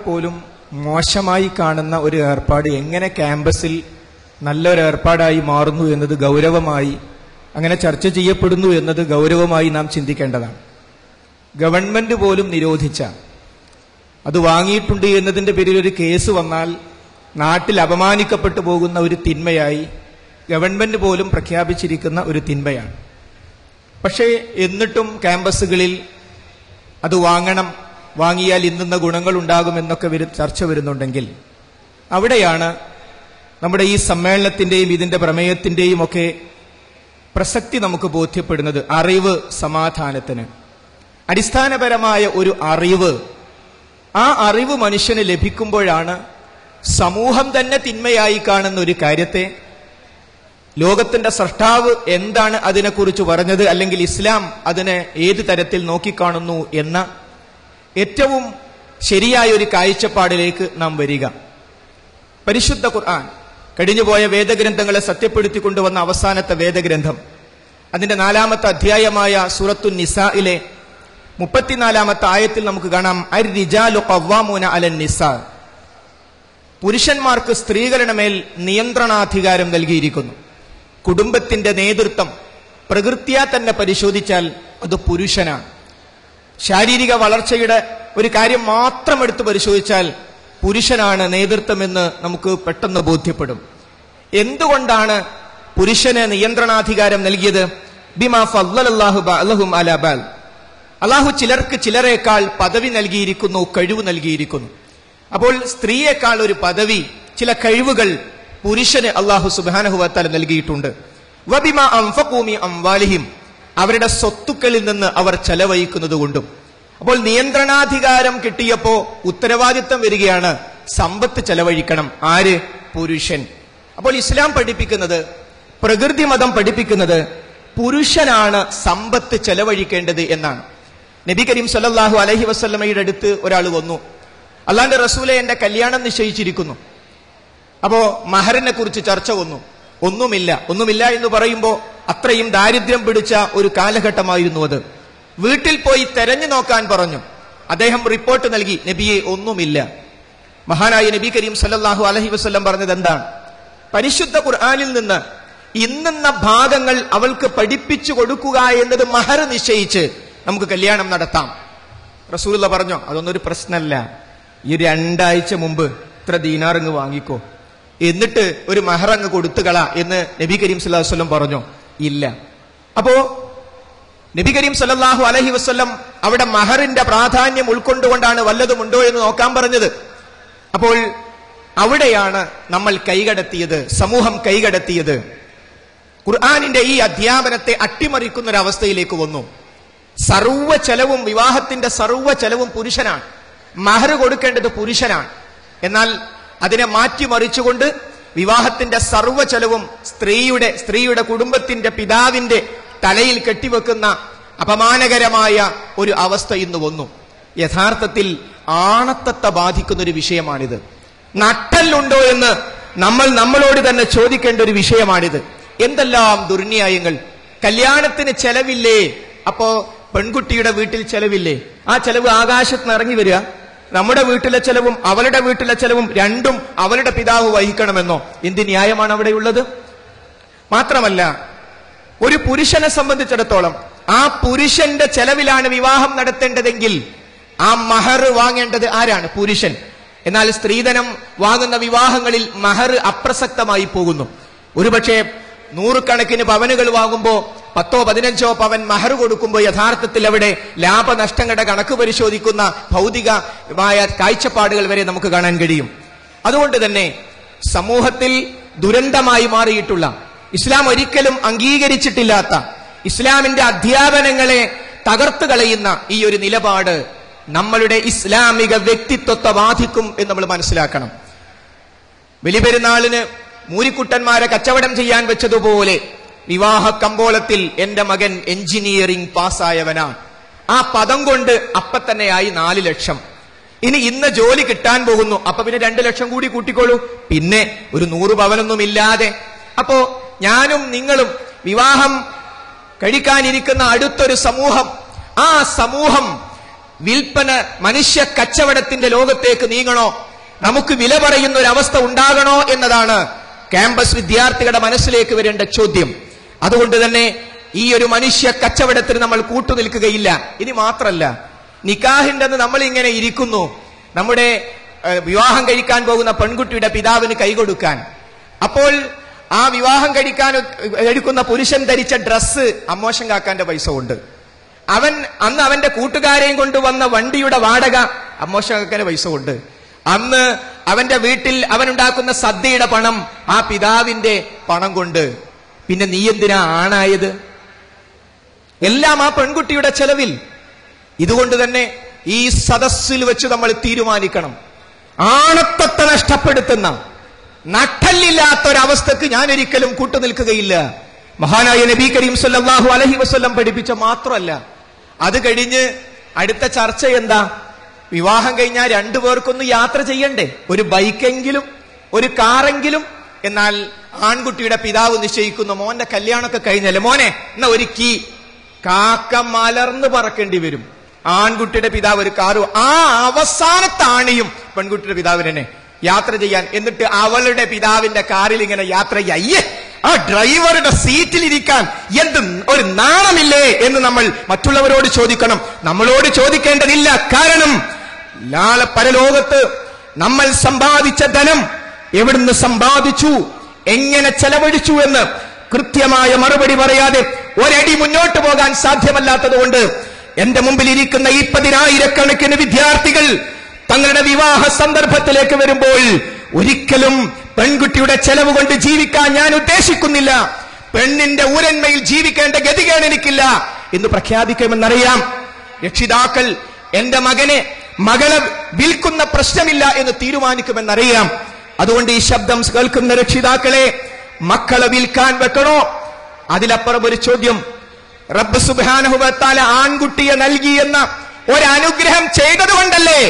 പോലും മോശമായി കാണുന്ന ഒരു ഏർപ്പാട് എങ്ങനെ ക്യാമ്പസിൽ നല്ലൊരു ഏർപ്പാടായി മാറുന്നു എന്നത് ഗൗരവമായി, അങ്ങനെ ചർച്ച ചെയ്യപ്പെടുന്നു എന്നത് ഗൗരവമായി നാം ചിന്തിക്കേണ്ടതാണ്. ഗവൺമെന്റ് പോലും നിരോധിച്ച, അത് വാങ്ങിയിട്ടുണ്ട് എന്നതിന്റെ പേരിൽ ഒരു കേസ് വന്നാൽ നാട്ടിൽ അപമാനിക്കപ്പെട്ടു പോകുന്ന ഒരു തിന്മയായി ഗവൺമെന്റ് പോലും പ്രഖ്യാപിച്ചിരിക്കുന്ന ഒരു തിന്മയാണ്. പക്ഷേ എന്നിട്ടും ക്യാമ്പസുകളിൽ അത് വാങ്ങണം, വാങ്ങിയാൽ ഇന്നുന്ന ഗുണങ്ങൾ ഉണ്ടാകുമെന്നൊക്കെ ചർച്ച വരുന്നുണ്ടെങ്കിൽ അവിടെയാണ് നമ്മുടെ ഈ സമ്മേളനത്തിന്റെയും ഇതിന്റെ പ്രമേയത്തിന്റെയും ഒക്കെ പ്രസക്തി നമുക്ക് ബോധ്യപ്പെടുന്നത്. അറിവ് സമാധാനത്തിന്, അടിസ്ഥാനപരമായ ഒരു അറിവ്, ആ അറിവ് മനുഷ്യന് ലഭിക്കുമ്പോഴാണ് സമൂഹം തന്നെ തിന്മയായി കാണുന്ന ഒരു കാര്യത്തെ ലോകത്തിന്റെ സ്രഷ്ടാവ് എന്താണ് അതിനെക്കുറിച്ച് പറഞ്ഞത്, അല്ലെങ്കിൽ ഇസ്ലാം അതിനെ ഏത് തരത്തിൽ നോക്കിക്കാണുന്നു എന്ന ഏറ്റവും ശരിയായ ഒരു കാഴ്ചപ്പാടിലേക്ക് നാം വരിക. പരിശുദ്ധ ഖുർആൻ, കഴിഞ്ഞുപോയ വേദഗ്രന്ഥങ്ങളെ സത്യപ്പെടുത്തിക്കൊണ്ടുവന്ന അവസാനത്തെ വേദഗ്രന്ഥം, അതിന്റെ 4-ാമത്തെ അധ്യായമായ സൂറത്തുൻ നിസായിലെ 34-ാമത്തെ ആയത്തിൽ നമുക്ക് കാണാം, അർ-റിജാലു ഖവ്വാമൂന അലൻ നിസാ, പുരുഷന്മാർക്ക് സ്ത്രീകളുടെ മേൽ നിയന്ത്രണാധികാരം നൽകിയിരിക്കുന്നു. കുടുംബത്തിന്റെ നേതൃത്വം പ്രകൃത്യാ തന്നെ പരിശോധിച്ചാൽ അത് പുരുഷനാണ്. ശാരീരിക വളർച്ചയുടെ ഒരു കാര്യം മാത്രം എടുത്ത് പരിശോധിച്ചാൽ പുരുഷനാണ് നേതൃത്വമെന്ന് നമുക്ക് പെട്ടെന്ന് ബോധ്യപ്പെടും. എന്തുകൊണ്ടാണ് പുരുഷന് നിയന്ത്രണാധികാരം നൽകിയത്? ബിമാ ഫദ്ദലല്ലാഹു ബഅദഹും അലാ ബഅദ്, അല്ലാഹു ചിലർക്ക് ചിലരേക്കാൾ പദവി നൽകിയിരിക്കുന്നു, കഴിവ് നൽകിയിരിക്കുന്നു. അപ്പോൾ സ്ത്രീയേക്കാൾ ഒരു പദവി, ചില കഴിവുകൾ പുരുഷന് അല്ലാഹു സുബ്ഹാനഹു വ തആല നൽകിയിട്ടുണ്ട്. വബിമാ അൻഫഖൂ മിൻ അംവാലിഹിം, അവരുടെ സ്വത്തുക്കളിൽ നിന്ന് അവർ ചെലവഴിക്കുന്നത് കൊണ്ടും. അപ്പോൾ നിയന്ത്രണാധികാരം കിട്ടിയപ്പോ ഉത്തരവാദിത്തം വരികയാണ്, സമ്പത്ത് ചെലവഴിക്കണം. ആര്? പുരുഷൻ. അപ്പോൾ ഇസ്ലാം പഠിപ്പിക്കുന്നത്, പ്രകൃതി മതം പഠിപ്പിക്കുന്നത് പുരുഷനാണ് സമ്പത്ത് ചെലവഴിക്കേണ്ടത് എന്നാണ്. നബി കരീം സല്ലല്ലാഹു അലൈഹി വസല്ലമയുടെ അടുത്ത് ഒരാൾ വന്നു, അല്ലാഹുവിന്റെ റസൂലെ, എന്റെ കല്യാണം നിശ്ചയിച്ചിരിക്കുന്നു. അപ്പോ മഹറിനെ കുറിച്ച് ചർച്ച വന്നു. ഒന്നുമില്ല എന്ന് പറയുമ്പോ അത്രയും ദാരിദ്ര്യം പിടിച്ച ഒരു കാലഘട്ടമായിരുന്നു അത്. വീട്ടിൽ പോയി തെരഞ്ഞു നോക്കാൻ പറഞ്ഞു. അദ്ദേഹം റിപ്പോർട്ട് നൽകി, നബിയെ ഒന്നുമില്ല. മഹാനായ നബി കരീം സല്ലല്ലാഹു അലൈഹി വസല്ലം പറഞ്ഞത് എന്താണ്? പരിശുദ്ധ ഖുർആനിൽ നിന്ന് ഇന്നുന്ന ഭാഗങ്ങൾ അവൾക്ക് പഠിപ്പിച്ചു കൊടുക്കുക എന്നത് മഹർ നിശ്ചയിച്ച് നമുക്ക് കല്യാണം നടത്താം. റസൂലുള്ള പറഞ്ഞു, അതൊന്നും ഒരു പ്രശ്നമല്ല, ഈ 2 ആഴ്ച മുമ്പ് ഇത്ര ദീനാറങ്ങ് വാങ്ങിക്കോ, എന്നിട്ട് ഒരു മഹർ അങ്ങ് കൊടുത്തുകള എന്ന് നബി കരീം സല്ലല്ലാഹു അലൈഹി വസല്ലം പറഞ്ഞു. ഇല്ല. അപ്പോ നബി കരീം സല്ലല്ലാഹു അലൈഹി വസല്ലം അവിടെ മഹറിന്റെ പ്രാധാന്യം ഉൾക്കൊണ്ടുകൊണ്ടാണ് വല്ലതുമുണ്ടോ എന്ന് നോക്കാൻ പറഞ്ഞത്. അപ്പോൾ അവിടെയാണ് നമ്മൾ കൈകടത്തിയത്, സമൂഹം കൈകടത്തിയത്. ഖുർആനിന്റെ ഈ അധ്യാപനത്തെ അട്ടിമറിക്കുന്ന ഒരു അവസ്ഥയിലേക്ക് വന്നു. സർവ്വ ചെലവും, വിവാഹത്തിന്റെ സർവ്വ ചെലവും പുരുഷനാണ്, മഹർ കൊടുക്കേണ്ടത് പുരുഷനാണ്. എന്നാൽ അതിനെ മാറ്റിമറിച്ചുകൊണ്ട് വിവാഹത്തിന്റെ സർവ്വ ചെലവും സ്ത്രീയുടെ കുടുംബത്തിന്റെ പിതാവിന്റെ തലയിൽ കെട്ടിവെക്കുന്ന അപമാനകരമായ ഒരു അവസ്ഥ ഇന്ന് വന്നു. യഥാർത്ഥത്തിൽ ആണത്തത്തെ ബാധിക്കുന്ന ഒരു വിഷയമാണിത്. നട്ടലുണ്ടോ എന്ന് നമ്മളോട് തന്നെ ചോദിക്കേണ്ട ഒരു വിഷയമാണിത്. എന്തെല്ലാം ദുർന്യായങ്ങൾ! കല്യാണത്തിന് ചെലവില്ലേ? അപ്പോ പെൺകുട്ടിയുടെ വീട്ടിൽ ചെലവില്ലേ? ആ ചെലവ് ആകാശത്ത് നിന്ന് ഇറങ്ങി വരിക. നമ്മുടെ വീട്ടിലെ ചെലവും അവളുടെ വീട്ടിലെ ചെലവും രണ്ടും അവളുടെ പിതാവ് വഹിക്കണമെന്നോ? എന്ത് ന്യായമാണ് അവിടെയുള്ളത്? മാത്രമല്ല, ഒരു പുരുഷനെ സംബന്ധിച്ചിടത്തോളം ആ പുരുഷന്റെ ചെലവിലാണ് വിവാഹം നടത്തേണ്ടതെങ്കിൽ ആ മഹർ വാങ്ങേണ്ടത് ആരാണ്? പുരുഷൻ. എന്നാൽ സ്ത്രീധനം വാങ്ങുന്ന വിവാഹങ്ങളിൽ മഹർ അപ്രസക്തമായി പോകുന്നു. ഒരുപക്ഷെ 100 കണക്കിന് പവനുകൾ വാങ്ങുമ്പോ 10-15 പവൻ മഹർ കൊടുക്കുമ്പോൾ യഥാർത്ഥത്തിൽ അവിടെ ലാഭനഷ്ടങ്ങളുടെ കണക്ക് പരിശോധിക്കുന്ന ഭൗതികമായ കാഴ്ചപ്പാടുകൾ വരെ നമുക്ക് കാണാൻ കഴിയും. അതുകൊണ്ട് തന്നെ സമൂഹത്തിൽ ദുരന്തമായി മാറിയിട്ടുള്ള, ഇസ്ലാം ഒരിക്കലും അംഗീകരിച്ചിട്ടില്ലാത്ത, ഇസ്ലാമിന്റെ അധ്യാപനങ്ങളെ തകർത്തു കളയുന്ന ഈ ഒരു നിലപാട് നമ്മളുടെ ഇസ്ലാമിക വ്യക്തിത്വത്തെ ബാധിക്കും എന്ന് നമ്മൾ മനസ്സിലാക്കണം. ബലിപെരുന്നാളിന് മൂരിക്കുട്ടന്മാരെ കച്ചവടം ചെയ്യാൻ വെച്ചതുപോലെ വിവാഹ കമ്പോളത്തിൽ എന്റെ മകൻ എഞ്ചിനീയറിംഗ് പാസ്സായവനാണ്, ആ പദം കൊണ്ട് അപ്പൊ തന്നെയായി 4 ലക്ഷം. ഇന്ന് ജോലി കിട്ടാൻ പോകുന്നു, അപ്പൊ പിന്നെ 2 ലക്ഷം കൂടി കൂട്ടിക്കോളൂ. പിന്നെ ഒരു 100 പവനൊന്നും ഇല്ലാതെ. അപ്പോ ഞാനും നിങ്ങളും വിവാഹം കഴിക്കാനിരിക്കുന്ന അടുത്തൊരു സമൂഹം, ആ സമൂഹം വിൽപ്പന മനുഷ്യ കച്ചവടത്തിന്റെ ലോകത്തേക്ക് നീങ്ങണോ, നമുക്ക് വില പറയുന്ന ഒരു അവസ്ഥ ഉണ്ടാകണോ എന്നതാണ് ക്യാമ്പസ് വിദ്യാർത്ഥികളുടെ മനസ്സിലേക്ക് വരേണ്ട ചോദ്യം. അതുകൊണ്ട് തന്നെ ഈ ഒരു മനുഷ്യ കച്ചവടത്തിന് നമ്മൾ കൂട്ടുനിൽക്കുകയില്ല. ഇനി മാത്രല്ല, നിക്കാഹിന്റെ അന്ന് നമ്മൾ ഇങ്ങനെ ഇരിക്കുന്നു, നമ്മുടെ വിവാഹം കഴിക്കാൻ പോകുന്ന പെൺകുട്ടിയുടെ പിതാവിന് കൈകൊടുക്കാൻ. അപ്പോൾ ആ വിവാഹം കഴിക്കാൻ എടുക്കുന്ന പുരുഷൻ ധരിച്ച ഡ്രസ്സ് അമ്മോശം കാക്കാന്റെ പൈസ കൊണ്ട്, അന്ന് അവന്റെ കൂട്ടുകാരെയും കൊണ്ടുവന്ന വണ്ടിയുടെ വാടക അമ്മോശം കാക്കാന്റെ പൈസ കൊണ്ട്, അന്ന് അവന്റെ വീട്ടിൽ അവനുണ്ടാക്കുന്ന സദ്യയുടെ പണം ആ പിതാവിന്റെ പണം കൊണ്ട്. പിന്നെ നീ എന്തിനാ ആണായത്? എല്ലാം ആ പെൺകുട്ടിയുടെ ചെലവിൽ. ഇതുകൊണ്ട് തന്നെ ഈ സദസ്സിൽ വെച്ച് നമ്മൾ തീരുമാനിക്കണം, ആണത്തത്തെ നഷ്ടപ്പെടുത്തുന്ന നട്ടല്ലില്ലാത്തൊരവസ്ഥക്ക് ഞാൻ ഒരിക്കലും കൂട്ടുനിൽക്കുകയില്ല. മഹാനായ നബി കരീം സല്ലല്ലാഹു അലൈഹി വസല്ലം പഠിപ്പിച്ച മാത്രമല്ല, അത് കഴിഞ്ഞ് അടുത്ത ചർച്ച എന്താ? വിവാഹം കഴിഞ്ഞാൽ രണ്ടുപേർക്കൊന്ന് യാത്ര ചെയ്യണ്ടേ, ഒരു ബൈക്കെങ്കിലും ഒരു കാറെങ്കിലും. എന്നാൽ ആൺകുട്ടിയുടെ പിതാവ് നിശ്ചയിക്കുന്നു, മോന്റെ കല്യാണമൊക്കെ കഴിഞ്ഞല്ലേ മോനെ, എന്നാ ഒരു കീ. കാക്ക മലർന്ന് പറക്കേണ്ടി വരും. ആൺകുട്ടിയുടെ പിതാവ് ഒരു കാറ്, ആ അവസാനത്തെ ആണിയും പെൺകുട്ടിയുടെ പിതാവിന് തന്നെ യാത്ര ചെയ്യാൻ. എന്നിട്ട് അവളുടെ പിതാവിന്റെ കാറിൽ ഇങ്ങനെ യാത്ര അയ്യേ, ആ ഡ്രൈവറുടെ സീറ്റിലിരിക്കാൻ എന്ത് ഒരു നാണമില്ലേ എന്ന് നമ്മൾ മറ്റുള്ളവരോട് ചോദിക്കണം. നമ്മളോട് ചോദിക്കേണ്ടതില്ല. കാരണം പരലോകത്ത് നമ്മൾ സമ്പാദിച്ച ധനം എവിടുന്ന് സമ്പാദിച്ചു, എങ്ങനെ ചെലവഴിച്ചു എന്ന് കൃത്യമായ മറുപടി പറയാതെ ഒരടി മുന്നോട്ട് പോകാൻ സാധ്യമല്ലാത്തതുകൊണ്ട് എന്റെ മുമ്പിൽ ഇരിക്കുന്ന ഈ 10,000 വിദ്യാർത്ഥികൾ തങ്ങളുടെ വിവാഹ സന്ദർഭത്തിലേക്ക് വരുമ്പോൾ ഒരിക്കലും പെൺകുട്ടിയുടെ ചെലവ് കൊണ്ട് ജീവിക്കാൻ ഞാൻ ഉദ്ദേശിക്കുന്നില്ല, പെണ്ണിന്റെ ഊരന്മയിൽ ജീവിക്കേണ്ട ഗതികേട് എനിക്കില്ല എന്ന് പ്രഖ്യാപിക്കുമെന്നറിയാം. രക്ഷിതാക്കൾ എന്റെ മകളെ വിൽക്കുന്ന പ്രശ്നമില്ല എന്ന് തീരുമാനിക്കുമെന്നറിയാം. അതുകൊണ്ട് ഈ ശബ്ദം കേൾക്കുന്ന രക്ഷിതാക്കളെ, മക്കളെ വിൽക്കാൻ വെക്കണോ? അതിലപ്പുറം ഒരു ചോദ്യം, റബ്ബ് സുബ്ഹാനഹു വ തആല ആൺകുട്ടിയെ നൽകി എന്ന ഒരനുഗ്രഹം ചെയ്തതുകൊണ്ടല്ലേ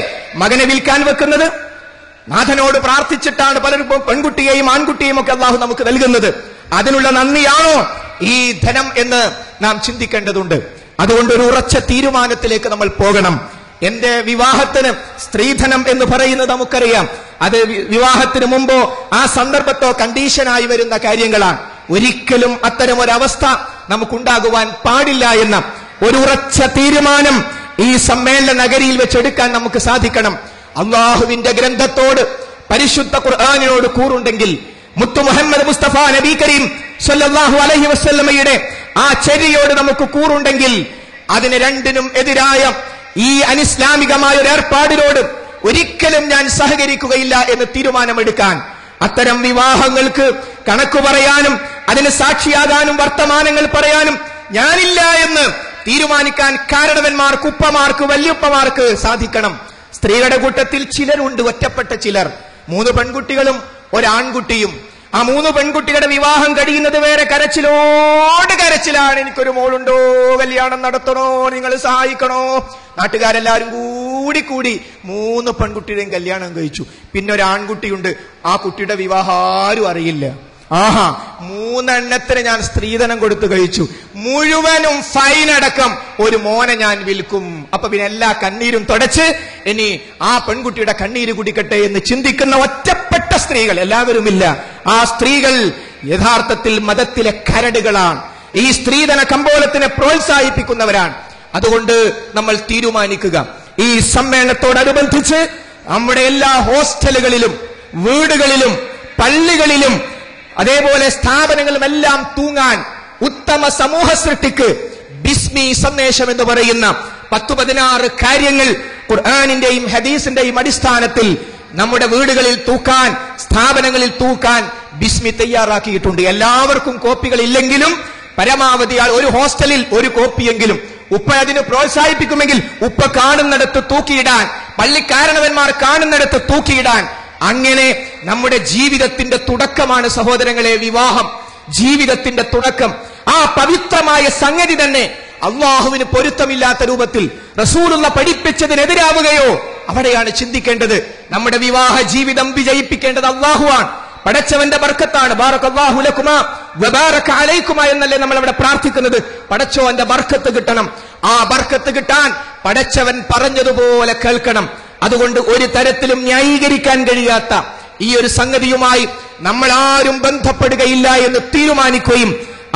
മകനെ വിൽക്കാൻ വെക്കുന്നത്? നാഥനോട് പ്രാർത്ഥിച്ചിട്ടാണ് പലരും പെൺകുട്ടിയെയും ആൺകുട്ടിയെയും ഒക്കെ അള്ളാഹു നമുക്ക് നൽകുന്നത്. അതിനുള്ള നന്ദിയാണോ ഈ ധനം എന്ന് നാം ചിന്തിക്കേണ്ടതുണ്ട്. അതുകൊണ്ട് ഒരു ഉറച്ച തീരുമാനത്തിലേക്ക് നമ്മൾ പോകണം. എന്റെ വിവാഹത്തിന് സ്ത്രീധനം എന്ന് പറയുന്നത് നമുക്കറിയാം, അത് വിവാഹത്തിന് മുമ്പോ ആ സന്ദർഭത്തോ കണ്ടീഷനായി വരുന്ന കാര്യങ്ങളാണ്. ഒരിക്കലും അത്തരം ഒരവസ്ഥ നമുക്കുണ്ടാകുവാൻ പാടില്ല എന്ന ഒരു ഉറച്ച തീരുമാനം ഈ സമ്മേളന നഗരിയിൽ വെച്ചെടുക്കാൻ നമുക്ക് സാധിക്കണം. അള്ളാഹുവിന്റെ ഗ്രന്ഥത്തോട്, പരിശുദ്ധ ഖുർആനിനോട് കൂറുണ്ടെങ്കിൽ, മുത്തു മുഹമ്മദ് മുസ്തഫ നബി കരീം സല്ലല്ലാഹു അലൈഹി വസല്ലമയുടെ ആ ചര്യയോട് നമുക്ക് കൂറുണ്ടെങ്കിൽ, അതിന് രണ്ടിനും എതിരായ ഈ അനിസ്ലാമികമായ ഒരു ഏർപ്പാടിനോട് ഒരിക്കലും ഞാൻ സഹകരിക്കുകയില്ല എന്ന് തീരുമാനമെടുക്കാൻ, അത്തരം വിവാഹങ്ങൾക്ക് കണക്ക് പറയാനും അതിന് സാക്ഷിയാകാനും വർത്തമാനങ്ങൾ പറയാനും ഞാനില്ല എന്ന് തീരുമാനിക്കാൻ കാരണവന്മാർക്ക്, ഉപ്പമാർക്ക്, വല്യുപ്പമാർക്ക് സാധിക്കണം. സ്ത്രീകളുടെ കൂട്ടത്തിൽ ചിലരുണ്ട്, ഒറ്റപ്പെട്ട ചിലർ, 3 പെൺകുട്ടികളും ഒരാൺകുട്ടിയും. ആ 3 പെൺകുട്ടികളുടെ വിവാഹം കഴിയുന്നത് വേറെ കരച്ചിലോട് കരച്ചിലാണ്. എനിക്കൊരു മോളുണ്ടോ, കല്യാണം നടത്തണോ, നിങ്ങൾ സഹായിക്കണോ. നാട്ടുകാരെല്ലാരും കൂടി 3 പെൺകുട്ടിയുടെയും കല്യാണം കഴിച്ചു. പിന്നെ ഒരു ആൺകുട്ടിയുണ്ട്, ആ കുട്ടിയുടെ വിവാഹം ആരും അറിയില്ല. ആഹാ, 3 എണ്ണത്തിന് ഞാൻ സ്ത്രീധനം കൊടുത്തു കഴിച്ചു, മുഴുവനും ഫൈനടക്കം ഒരു മോനെ ഞാൻ വിൽക്കും. അപ്പൊ പിന്നെ എല്ലാ കണ്ണീരും തുടച്ച് ഇനി ആ പെൺകുട്ടിയുടെ കണ്ണീര് കുടിക്കട്ടെ എന്ന് ചിന്തിക്കുന്ന ഒറ്റപ്പെട്ട സ്ത്രീകൾ, എല്ലാവരുമില്ല. ആ സ്ത്രീകൾ യഥാർത്ഥത്തിൽ മതത്തിലെ കരടുകളാണ്, ഈ സ്ത്രീധന കമ്പോളത്തിനെ പ്രോത്സാഹിപ്പിക്കുന്നവരാണ്. അതുകൊണ്ട് നമ്മൾ തീരുമാനിക്കുക, ഈ സമ്മേളനത്തോടനുബന്ധിച്ച് നമ്മുടെ എല്ലാ ഹോസ്റ്റലുകളിലും, വീടുകളിലും, പള്ളികളിലും, അതേപോലെ സ്ഥാപനങ്ങളുമെല്ലാം തൂങ്ങാൻ ഉത്തമ സമൂഹ സൃഷ്ടിക്ക് ബിസ്മി സന്ദേശം എന്ന് പറയുന്ന 10-16 കാര്യങ്ങൾ ഖുർആനിന്റെയും ഹദീസിന്റെയും അടിസ്ഥാനത്തിൽ നമ്മുടെ വീടുകളിൽ തൂക്കാൻ, സ്ഥാപനങ്ങളിൽ തൂക്കാൻ ബിസ്മി തയ്യാറാക്കിയിട്ടുണ്ട്. എല്ലാവർക്കും കോപ്പികൾ ഇല്ലെങ്കിലും പരമാവധി ഒരു ഹോസ്റ്റലിൽ ഒരു കോപ്പിയെങ്കിലും, ഉപ്പ അതിന് പ്രോത്സാഹിപ്പിക്കുമെങ്കിൽ ഉപ്പ കാണുന്നിടത്ത് തൂക്കിയിടാൻ, പള്ളിക്കാരണവന്മാർ കാണുന്നിടത്ത് തൂക്കിയിടാൻ. അങ്ങനെ നമ്മുടെ ജീവിതത്തിന്റെ തുടക്കമാണ് സഹോദരങ്ങളെ വിവാഹം. ജീവിതത്തിന്റെ തുടക്കം, ആ പവിത്രമായ സംഗതി തന്നെ അള്ളാഹുവിന് പൊരുത്തമില്ലാത്ത രൂപത്തിൽ റസൂലുള്ള പഠിപ്പിച്ചതിനെതിരാവുകയോ, അവിടെയാണ് ചിന്തിക്കേണ്ടത്. നമ്മുടെ വിവാഹ ജീവിതം വിജയിപ്പിക്കേണ്ടത് അള്ളാഹുവാണ്, പടച്ചവന്റെ ബർക്കത്താണ്. ബാറകല്ലാഹു ലക്കുമാ വബാറക അലൈക്കുമാ എന്നല്ലേ നമ്മൾ അവിടെ പ്രാർത്ഥിക്കുന്നത്. പടച്ചോന്റെ ബർക്കത്ത് കിട്ടണം. ആ ബർക്കത്ത് കിട്ടാൻ പടച്ചവൻ പറഞ്ഞതുപോലെ കേൾക്കണം. അതുകൊണ്ട് ഒരു തരത്തിലും ന്യായീകരിക്കാൻ കഴിയാത്ത ഈ ഒരു സംഗതിയുമായി നമ്മൾ ആരും ബന്ധപ്പെടുകയില്ല എന്ന് തീരുമാനിക്കുകയും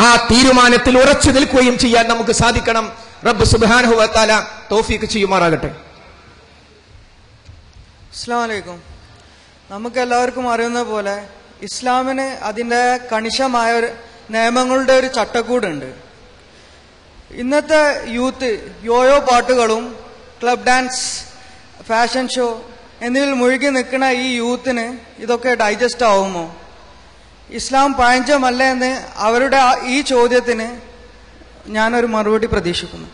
ആ തീരുമാനത്തിൽ ഉറച്ചു നിൽക്കുകയും ചെയ്യാൻ നമുക്ക് സാധിക്കണം. റബ്ബ് സുബ്ഹാനഹു വ തആല തൗഫീഖ് ചെയ്യുമാറാകട്ടെ. അസ്സലാമു അലൈക്കും. നമുക്ക് എല്ലാവർക്കും അറിയുന്ന പോലെ ഇസ്ലാമിന് അതിൻ്റെ കണിശമായ ഒരു നിയമങ്ങളുടെ ഒരു ചട്ടക്കൂടുണ്ട്. ഇന്നത്തെ യൂത്ത് യോയോ പാട്ടുകളും ക്ലബ് ഡാൻസ്, ഫാഷൻ ഷോ എന്നിവയിൽ മുഴുകി നിൽക്കുന്ന ഈ യൂത്തിന് ഇതൊക്കെ ഡൈജസ്റ്റ് ആവുമോ? ഇസ്ലാം പഴഞ്ചമല്ല എന്ന് അവരുടെ ഈ ചോദ്യത്തിന് ഞാനൊരു മറുപടി പ്രതീക്ഷിക്കുന്നു.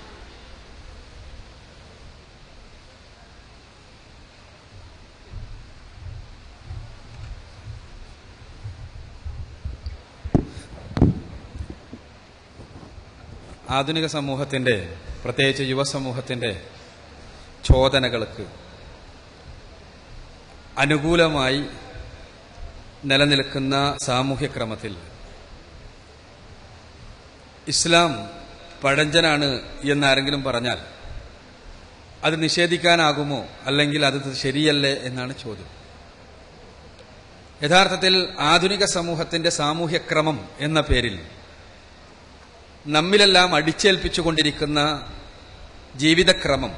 ആധുനിക സമൂഹത്തിൻ്റെ, പ്രത്യേകിച്ച് യുവസമൂഹത്തിൻ്റെ ചോദനകൾക്ക് അനുകൂലമായി നിലനിൽക്കുന്ന സാമൂഹ്യക്രമത്തിൽ ഇസ്ലാം പഴഞ്ചനാണ് എന്നാരെങ്കിലും പറഞ്ഞാൽ അത് നിഷേധിക്കാനാകുമോ, അല്ലെങ്കിൽ അത് ശരിയല്ലേ എന്നാണ് ചോദ്യം. യഥാർത്ഥത്തിൽ ആധുനിക സമൂഹത്തിന്റെ സാമൂഹ്യക്രമം എന്ന പേരിൽ നമ്മിലെല്ലാം അടിച്ചേൽപ്പിച്ചുകൊണ്ടിരിക്കുന്ന ജീവിതക്രമം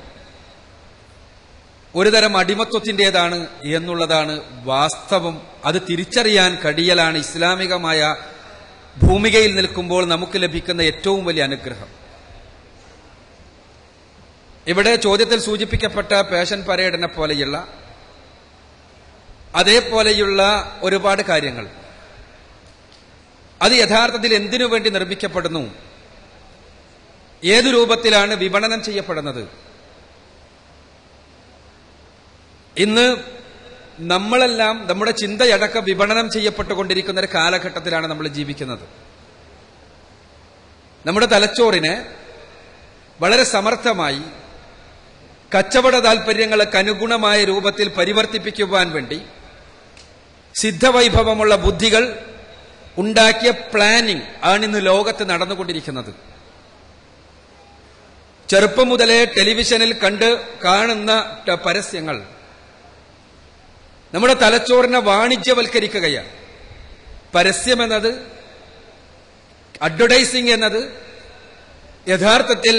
ഒരുതരം അടിമത്വത്തിൻ്റെതാണ് എന്നുള്ളതാണ് വാസ്തവം. അത് തിരിച്ചറിയാൻ കഴിയലാണ് ഇസ്ലാമികമായ ഭൂമികയിൽ നിൽക്കുമ്പോൾ നമുക്ക് ലഭിക്കുന്ന ഏറ്റവും വലിയ അനുഗ്രഹം. ഇവിടെ ചോദ്യത്തിൽ സൂചിപ്പിക്കപ്പെട്ട പാഷൻ പരേഡിനെ പോലെയുള്ള അതേപോലെയുള്ള ഒരുപാട് കാര്യങ്ങൾ അത് യഥാർത്ഥത്തിൽ എന്തിനു വേണ്ടി നിർമ്മിക്കപ്പെടുന്നു, ഏതു രൂപത്തിലാണ് വിപണനം ചെയ്യപ്പെടുന്നത്? ഇന്ന് നമ്മളെല്ലാം നമ്മുടെ ചിന്തയടക്കം വിപണനം ചെയ്യപ്പെട്ടുകൊണ്ടിരിക്കുന്ന ഒരു കാലഘട്ടത്തിലാണ് നമ്മൾ ജീവിക്കുന്നത്. നമ്മുടെ തലച്ചോറിനെ വളരെ സമർത്ഥമായി കച്ചവട താൽപര്യങ്ങൾക്ക് അനുഗുണമായ രൂപത്തിൽ പരിവർത്തിപ്പിക്കുവാൻ വേണ്ടി സിദ്ധവൈഭവമുള്ള ബുദ്ധികൾ ഉണ്ടാക്കിയ പ്ലാനിംഗ് ആണ് ഇന്ന് ലോകത്ത് നടന്നുകൊണ്ടിരിക്കുന്നത്. ചെറുപ്പം മുതലേ ടെലിവിഷനിൽ കാണുന്ന പരസ്യങ്ങൾ നമ്മുടെ തലച്ചോറിനെ വാണിജ്യവൽക്കരിക്കുകയാണ്. പരസ്യം എന്നത്, അഡ്വർടൈസിംഗ് എന്നത് യഥാർത്ഥത്തിൽ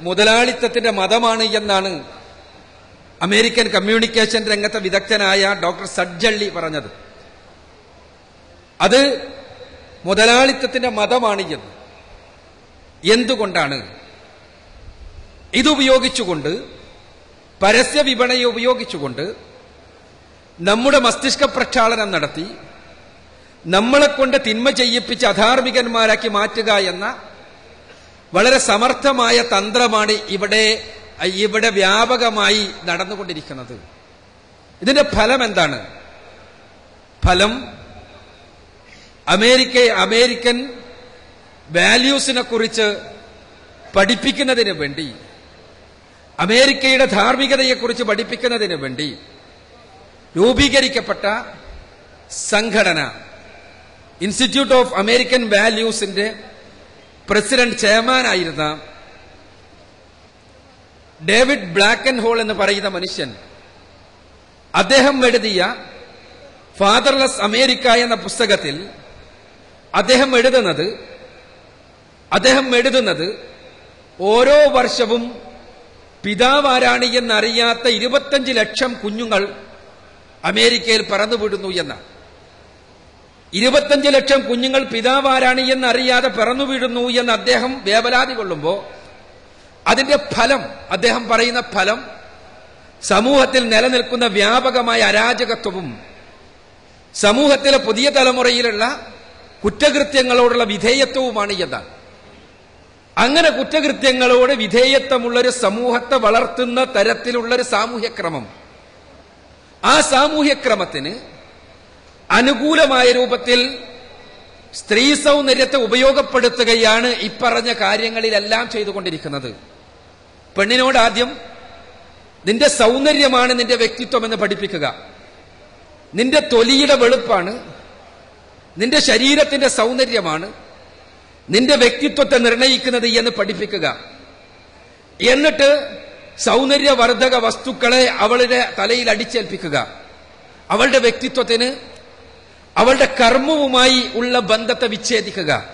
മുതലാളിത്തത്തിന്റെ മതമാണ് എന്നാണ് അമേരിക്കൻ കമ്മ്യൂണിക്കേഷൻ രംഗത്തെ വിദഗ്ധനായ ഡോക്ടർ സഡ്ജള്ളി പറഞ്ഞത്. അത് മുതലാളിത്തത്തിന്റെ മതമാണ് എന്ന്. എന്തുകൊണ്ടാണ്? ഇതുപയോഗിച്ചുകൊണ്ട്, പരസ്യ വിപണി ഉപയോഗിച്ചുകൊണ്ട് നമ്മുടെ മസ്തിഷ്ക പ്രക്ഷാളനം നടത്തി നമ്മളെ കൊണ്ട് തിന്മ ചെയ്യിപ്പിച്ച് അധാർമികന്മാരാക്കി മാറ്റുക എന്ന വളരെ സമർത്ഥമായ തന്ത്രമാണ് ഇവിടെ വ്യാപകമായി നടന്നുകൊണ്ടിരിക്കുന്നത്. ഇതിന്റെ ഫലം എന്താണ്? ഫലം അമേരിക്കൻ വാല്യൂസിനെ കുറിച്ച് പഠിപ്പിക്കുന്നതിന് വേണ്ടി, അമേരിക്കയുടെ ധാർമ്മികതയെക്കുറിച്ച് പഠിപ്പിക്കുന്നതിന് വേണ്ടി രൂപീകരിക്കപ്പെട്ട സംഘടന ഇൻസ്റ്റിറ്റ്യൂട്ട് ഓഫ് അമേരിക്കൻ വാല്യൂസിന്റെ പ്രസിഡന്റ് ചെയർമാനായിരുന്ന ഡേവിഡ് ബ്ലാക്കൻഹോൾ എന്ന് പറയുന്ന മനുഷ്യൻ, അദ്ദേഹം എഴുതിയ ഫാദർലെസ് അമേരിക്ക എന്ന പുസ്തകത്തിൽ അദ്ദേഹം എഴുതുന്നത് ഓരോ വർഷവും പിതാവാരാണ് എന്നറിയാത്ത 25 ലക്ഷം കുഞ്ഞുങ്ങൾ അമേരിക്കയിൽ പറന്നുവിടുന്നു എന്നാണ്. 25 ലക്ഷം കുഞ്ഞുങ്ങൾ പിതാവാരാണ് എന്നറിയാതെ പറന്നു വീഴുന്നു എന്ന് അദ്ദേഹം വേവലാതി കൊള്ളുമ്പോൾ അതിന്റെ ഫലം, അദ്ദേഹം പറയുന്ന ഫലം, സമൂഹത്തിൽ നിലനിൽക്കുന്ന വ്യാപകമായ അരാജകത്വവും സമൂഹത്തിലെ പുതിയ തലമുറയിലുള്ള കുറ്റകൃത്യങ്ങളോടുള്ള വിധേയത്വവുമാണ് എന്നാണ്. അങ്ങനെ കുറ്റകൃത്യങ്ങളോട് വിധേയത്വമുള്ളൊരു സമൂഹത്തെ വളർത്തുന്ന തരത്തിലുള്ളൊരു സാമൂഹ്യക്രമം, ആ സാമൂഹ്യക്രമത്തിന് അനുകൂലമായ രൂപത്തിൽ സ്ത്രീ സൗന്ദര്യത്തെ ഉപയോഗപ്പെടുത്തുകയാണ് ഇപ്പറഞ്ഞ കാര്യങ്ങളിലെല്ലാം ചെയ്തുകൊണ്ടിരിക്കുന്നത്. പെണ്ണിനോട് ആദ്യം നിന്റെ സൗന്ദര്യമാണ് നിന്റെ വ്യക്തിത്വം എന്ന് പഠിപ്പിക്കുക, നിന്റെ തൊലിയുടെ വെളുപ്പാണ്, നിന്റെ ശരീരത്തിന്റെ സൗന്ദര്യമാണ് നിന്റെ വ്യക്തിത്വത്തെ നിർണയിക്കുന്നത് എന്ന് പഠിപ്പിക്കുക. എന്നിട്ട് സൗന്ദര്യവർദ്ധക വസ്തുക്കളെ അവളുടെ തലയിൽ അടിച്ചേൽപ്പിക്കുക. അവളുടെ വ്യക്തിത്വത്തിന് അവളുടെ കർമ്മവുമായി ഉള്ള ബന്ധത്തെ വിച്ഛേദിക്കുക.